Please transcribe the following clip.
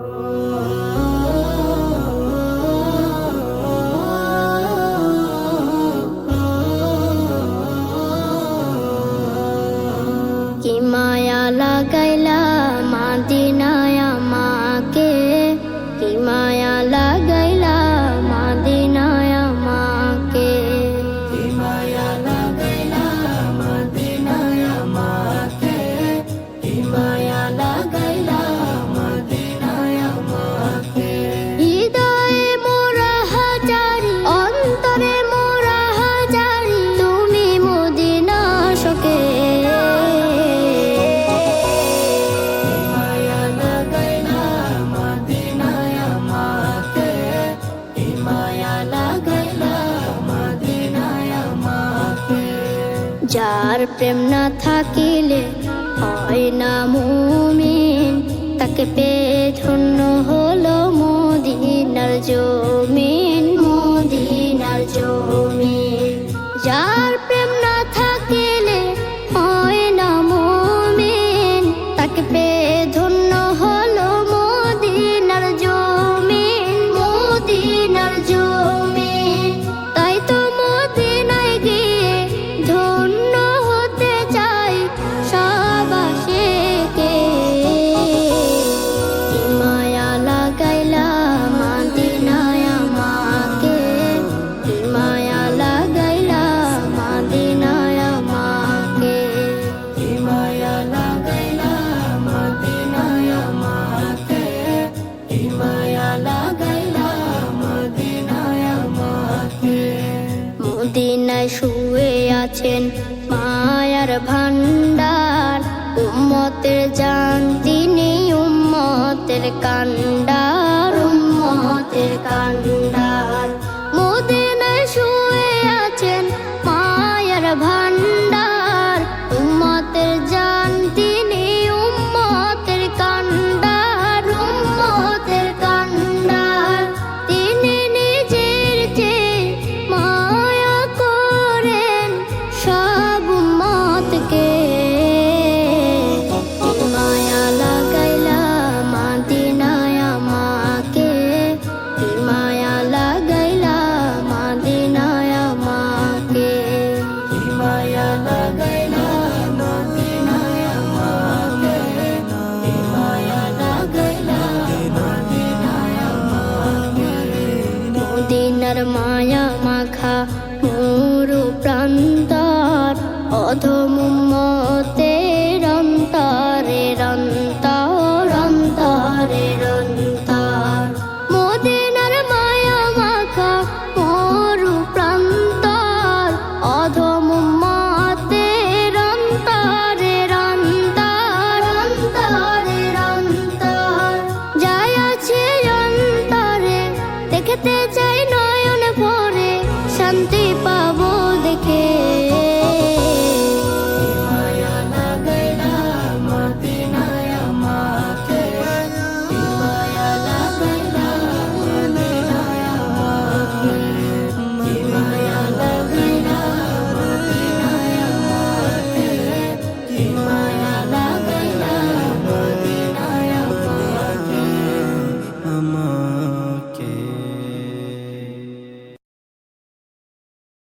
কি মায়া লাগাইলা মাদিনায় আমাকে, কি মায়া লাগাইলা মাদিনায় আমাকে, কি মায়া লাগাইলা মাদিনায় আমাকে, কি মায়া লাগাইলা মাদিনায় আমাকে। হৃদয়ে মোরা হাজারি, অন্তরে মোরা হাজারি, তুমি মদিনা শোকে। যার প্রেম না থাকিলে হয় না মুমিন, তাকে পেয়ে ধন্য হলো মদিনার জমিন, মদিনার জমিন। যার প্রেম না থাকিলে হয় না মুমিন, তাকে পেয়ে ধন্য হলো মদিনার জমিন, মদিনার জমিন। তাই তো মদিনায় গিয়ে ধন্য হতে চাই সবাসীকে। কি মায়া লাগাইলা মাদিনায় আমাকে, কি মায়া লাগাইলা মাদিনায় আমাকে, কি মায়া লাগাইলা মাদিনায় আমাকে, কি মায়া লাগাইলা মাদিনায় আমাকে। মদিনায় শুয়ে আছেন মায়ার ভান্ডার, উম্মতের জান তিনি উম্মতের কান্ডার, উম্মতের কান্ডার। মদিনায় শুয়ে আছেন মায়ার ভান্ডার, উম্মতের জান তিনি উম্মতের কান্ডার, উম্মতের কান্ডার। তিনি নিজের চেয়ে মায়া করেন সব উম্মতকে। কি মায়া লাগাইলা মাদিনায় আমাকে, কি মায়া লাগাইলা মাদিনায় আমাকে, কি মায়া লাগাইলা মাদিনায় আমাকে, কি মায়া লাগাইলা মাদিনায় আমাকে। মদিনার মায়া মাখা মরু প্রান্তর, অধম